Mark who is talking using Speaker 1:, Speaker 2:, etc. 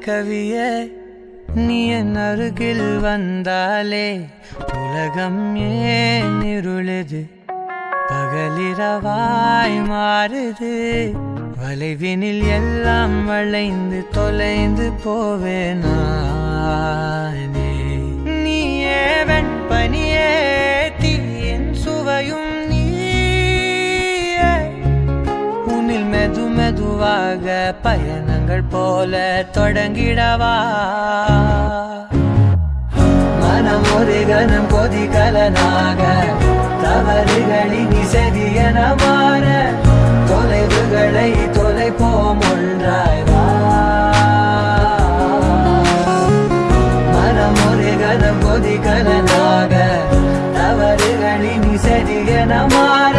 Speaker 1: கவியே நீ என் அருகில் வந்தாலே உலகம் ஏன் இருளுது பகலிரவாய் மாறுது வளைவினில் எல்லாம் வளைந்து தொலைந்து போவேனானே நீயே வெண்பனியே தீயின் சுவையும் நீயே உன்னில் மெது மெதுவாக பயணங்கள் போல தொடங்கிடவா மனம் ஒரு கணம் கொதிகலனாக தவறுகளின் இசையென மாற தொலைவுகளை தொலைப்போம் ஒன்றாய் வா மனம் ஒரு கணம் கொதிகலனாக தவறுகளின் இசையென மாற